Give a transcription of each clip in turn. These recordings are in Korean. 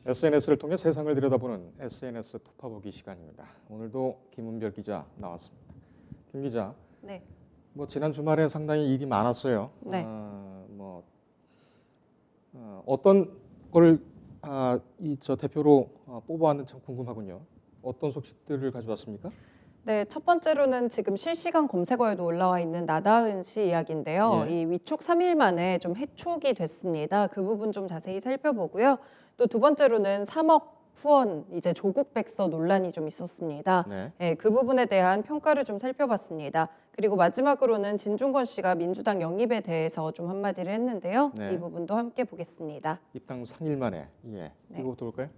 SNS를 통해 세상을 들여다보는 SNS 톱파보기 시간입니다. 오늘도 김은별 기자 나왔습니다. 김 기자, 네. 지난 주말에 상당히 일이 많았어요. 네. 어떤 걸 대표로 뽑아왔는지 참 궁금하군요. 어떤 소식들을 가져왔습니까? 네, 첫 번째로는 지금 실시간 검색어에도 올라와 있는 나다은 씨 이야기인데요. 예. 이 위촉 3일 만에 좀 해촉이 됐습니다. 그 부분 좀 자세히 살펴보고요. 또 두 번째로는 3억 후원 이제 조국 백서 논란이 좀 있었습니다. 네. 네, 그 부분에 대한 평가를 좀 살펴봤습니다. 그리고 마지막으로는 진중권 씨가 민주당 영입에 대해서 좀 한마디를 했는데요. 네. 이 부분도 함께 보겠습니다. 입당 3일 만에 네. 이거부터 볼까요?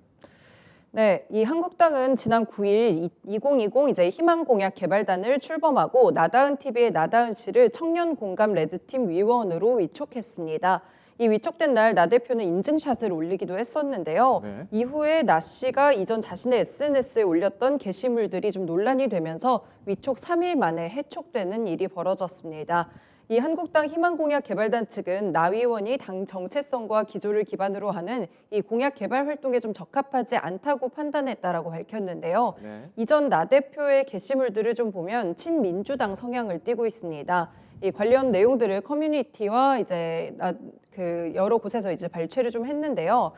네, 이 한국당은 지난 9일 2020 이제 희망공약 개발단을 출범하고 나다은 TV의 나다은 씨를 청년 공감 레드팀 위원으로 위촉했습니다. 이 위촉된 날 나 대표는 인증샷을 올리기도 했었는데요. 네. 이후에 나 씨가 이전 자신의 SNS에 올렸던 게시물들이 좀 논란이 되면서 위촉 3일 만에 해촉되는 일이 벌어졌습니다. 이 한국당 희망공약 개발단 측은 나 의원이 당 정체성과 기조를 기반으로 하는 이 공약 개발 활동에 좀 적합하지 않다고 판단했다라고 밝혔는데요. 네. 이전 나 대표의 게시물들을 좀 보면 친민주당 성향을 띠고 있습니다. 이 관련 내용들을 커뮤니티와 이제 여러 곳에서 이제 발췌를 좀 했는데요.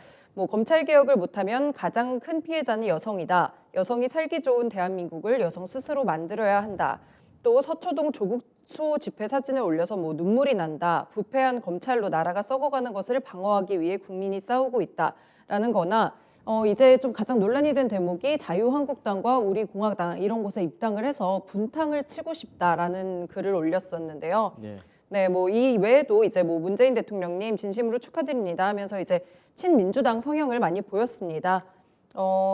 검찰 개혁을 못하면 가장 큰 피해자는 여성이다. 여성이 살기 좋은 대한민국을 여성 스스로 만들어야 한다. 또 서초동 조국 수호 집회 사진을 올려서 눈물이 난다. 부패한 검찰로 나라가 썩어가는 것을 방어하기 위해 국민이 싸우고 있다라는 거나 이제 좀 가장 논란이 된 대목이 자유한국당과 우리공화당 이런 곳에 입당을 해서 분탕을 치고 싶다라는 글을 올렸었는데요. 네. 네, 이 외에도 이제 문재인 대통령님 진심으로 축하드립니다 하면서 이제 친민주당 성향을 많이 보였습니다.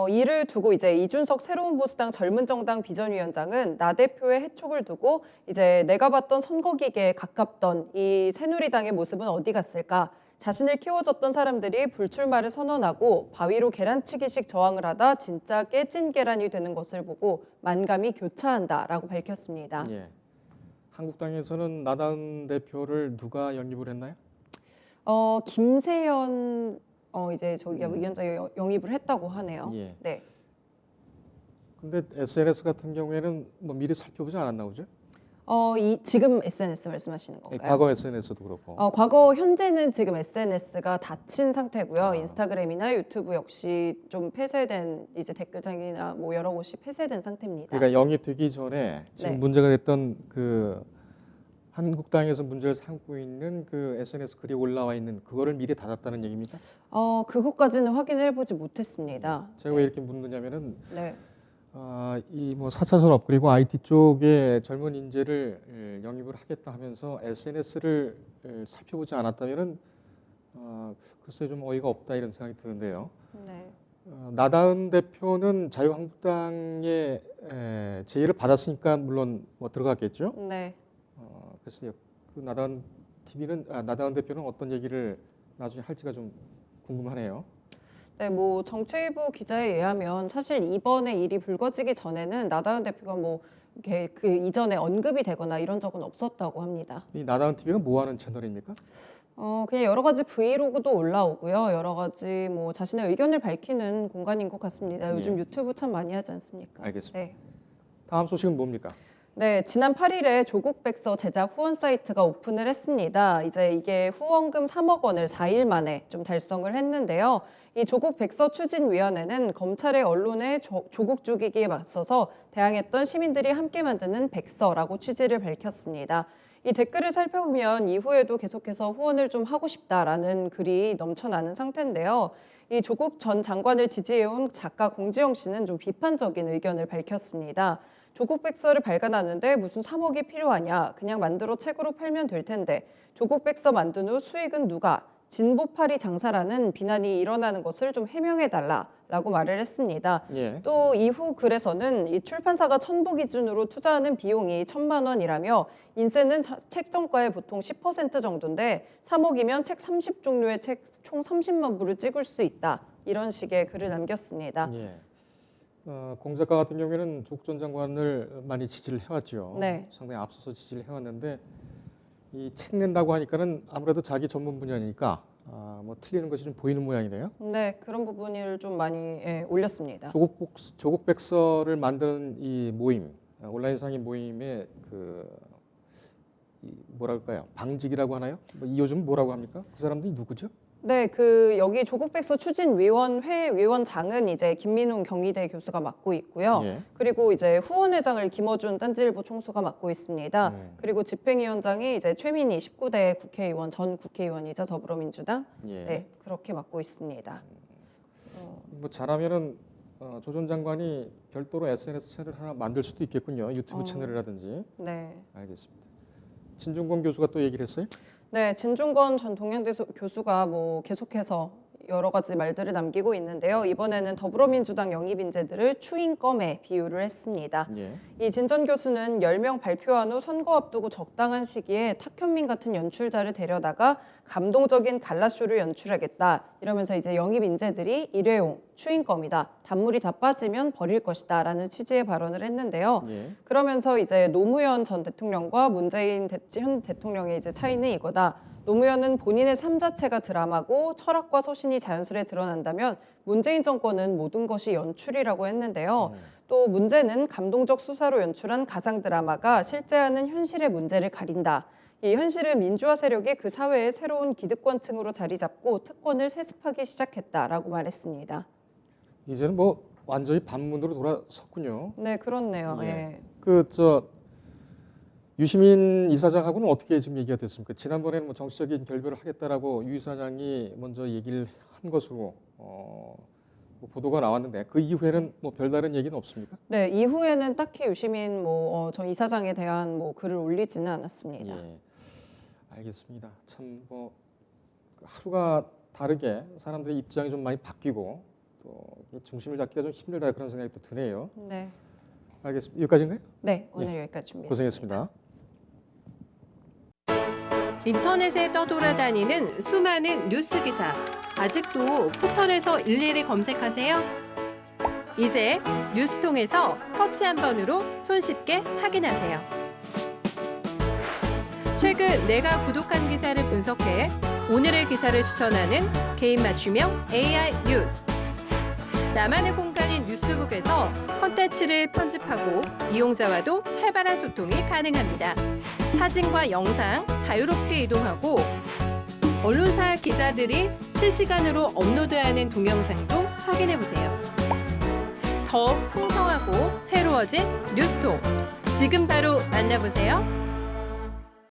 이를 두고 이제 이준석 새로운 보수당 젊은 정당 비전위원장은 나 대표의 해촉을 두고 이제 내가 봤던 선거기계에 가깝던 이 새누리당의 모습은 어디 갔을까? 자신을 키워줬던 사람들이 불출마를 선언하고 바위로 계란치기식 저항을 하다 진짜 깨진 계란이 되는 것을 보고 만감이 교차한다라고 밝혔습니다. 예. 한국당에서는 나다은 대표를 누가 영입을 했나요? 김세연 이제 위원장이 영입을 했다고 하네요. 예. 네. 근데 SNS 같은 경우에는 미리 살펴보지 않았나 보죠? 지금 SNS 말씀하시는 건가요? 과거 SNS도 그렇고. 과거 현재는 지금 SNS가 닫힌 상태고요. 인스타그램이나 유튜브 역시 좀 폐쇄된 이제 댓글창이나 여러 곳이 폐쇄된 상태입니다. 그러니까 영입되기 전에 지금 네. 문제가 됐던 그 한국당에서 문제를 삼고 있는 그 SNS 글이 올라와 있는 그거를 미리 닫았다는 얘기입니까? 그것까지는 확인해 보지 못했습니다. 제가 왜 이렇게 묻느냐면은 네. 이 4차 산업 그리고 IT 쪽에 젊은 인재를 영입을 하겠다 하면서 SNS를 살펴보지 않았다면은 글쎄 좀 어이가 없다 이런 생각이 드는데요. 네. 나다은 대표는 자유한국당의 제의를 받았으니까 물론 들어갔겠죠. 네. 글쎄요. 그 나다은 대표는 어떤 얘기를 나중에 할지가 좀 궁금하네요. 네, 정치부 기자에 의하면 사실 이번에 일이 불거지기 전에는 나다은 대표가 그 이전에 언급이 되거나 이런 적은 없었다고 합니다. 이 나다은 TV가 뭐 하는 채널입니까? 그냥 여러 가지 브이로그도 올라오고요. 여러 가지 자신의 의견을 밝히는 공간인 것 같습니다. 요즘 예. 유튜브 참 많이 하지 않습니까? 알겠습니다. 네. 다음 소식은 뭡니까? 네, 지난 8일에 조국 백서 제작 후원 사이트가 오픈을 했습니다. 이제 이게 후원금 3억 원을 4일 만에 좀 달성을 했는데요. 이 조국 백서 추진위원회는 검찰의 언론의 조국 죽이기에 맞서서 대항했던 시민들이 함께 만드는 백서라고 취지를 밝혔습니다. 이 댓글을 살펴보면 이후에도 계속해서 후원을 좀 하고 싶다라는 글이 넘쳐나는 상태인데요. 이 조국 전 장관을 지지해온 작가 공지영 씨는 좀 비판적인 의견을 밝혔습니다. 조국 백서를 발간하는데 무슨 3억이 필요하냐? 그냥 만들어 책으로 팔면 될 텐데 조국 백서 만든 후 수익은 누가? 진보파리 장사라는 비난이 일어나는 것을 좀 해명해달라라고 말을 했습니다. 예. 또 이후 글에서는 이 출판사가 천부 기준으로 투자하는 비용이 1,000만 원이라며 인쇄는 책 정가의 보통 10% 정도인데 3억이면 책 30종류의 책 총 30만 부를 찍을 수 있다. 이런 식의 글을 남겼습니다. 예. 공 작가 같은 경우에는 조국 전 장관을 많이 지지를 해왔죠. 네. 상당히 앞서서 지지를 해왔는데 이 책 낸다고 하니까는 아무래도 자기 전문 분야니까 뭐 틀리는 것이 좀 보이는 모양이네요. 네, 그런 부분을 좀 많이 올렸습니다. 조국 백서를 만드는 이 모임, 온라인상의 모임의 뭐랄까요? 방직이라고 하나요? 이 요즘 뭐라고 합니까? 그 사람들이 누구죠? 네, 여기 조국백서 추진위원회 위원장은 이제 김민웅 경희대 교수가 맡고 있고요. 예. 그리고 이제 후원회장을 김어준 딴지일보 총수가 맡고 있습니다. 그리고 집행위원장이 이제 최민희 19대 국회의원, 전 국회의원이죠. 더불어민주당. 예. 네, 그렇게 맡고 있습니다. 뭐 잘하면은 조 전 장관이 별도로 SNS 채널을 하나 만들 수도 있겠군요. 유튜브 채널이라든지. 네. 알겠습니다. 진중권 교수가 또 얘기를 했어요? 네, 진중권 전 동양대 교수가 뭐 계속해서 여러 가지 말들을 남기고 있는데요. 이번에는 더불어민주당 영입 인재들을 추인껌에 비유를 했습니다. 예. 이 진 전 교수는 10명 발표한 후 선거 앞두고 적당한 시기에 탁현민 같은 연출자를 데려다가 감동적인 갈라쇼를 연출하겠다. 이러면서 이제 영입 인재들이 일회용, 추인껌이다. 단물이 다 빠지면 버릴 것이다. 라는 취지의 발언을 했는데요. 예. 그러면서 이제 노무현 전 대통령과 문재인 현 대통령의 이제 차이는 이거다. 노무현은 본인의 삶 자체가 드라마고 철학과 소신이 자연스레 드러난다면 문재인 정권은 모든 것이 연출이라고 했는데요. 또 문제는 감동적 수사로 연출한 가상 드라마가 실제하는 현실의 문제를 가린다. 이 현실은 민주화 세력이 그 사회의 새로운 기득권층으로 자리 잡고 특권을 세습하기 시작했다라고 말했습니다. 이제는 뭐 완전히 반문으로 돌아섰군요. 네, 그렇네요. 예. 유시민 이사장하고는 어떻게 지금 얘기가 됐습니까? 지난번에는 뭐 정치적인 결별을 하겠다라고 유 이사장이 먼저 얘기를 한 것으로 뭐 보도가 나왔는데 그 이후에는 뭐 별다른 얘기는 없습니까? 네, 이후에는 딱히 유시민 전 이사장에 대한 글을 올리지는 않았습니다. 예, 알겠습니다. 참 뭐 하루가 다르게 사람들의 입장이 좀 많이 바뀌고 또 중심을 잡기가 좀 힘들다 그런 생각이 또 드네요. 네, 알겠습니다. 여기까지인가요? 네, 오늘 여기까지 준비했습니다. 고생했습니다. 인터넷에 떠돌아다니는 수많은 뉴스 기사. 아직도 포털에서 일일이 검색하세요? 이제 뉴스통에서 터치 한 번으로 손쉽게 확인하세요. 최근 내가 구독한 기사를 분석해 오늘의 기사를 추천하는 개인 맞춤형 AI 뉴스. 나만의 공간인 뉴스북에서 콘텐츠를 편집하고 이용자와도 활발한 소통이 가능합니다. 사진과 영상 자유롭게 이동하고 언론사 기자들이 실시간으로 업로드하는 동영상도 확인해보세요. 더욱 풍성하고 새로워진 뉴스통. 지금 바로 만나보세요.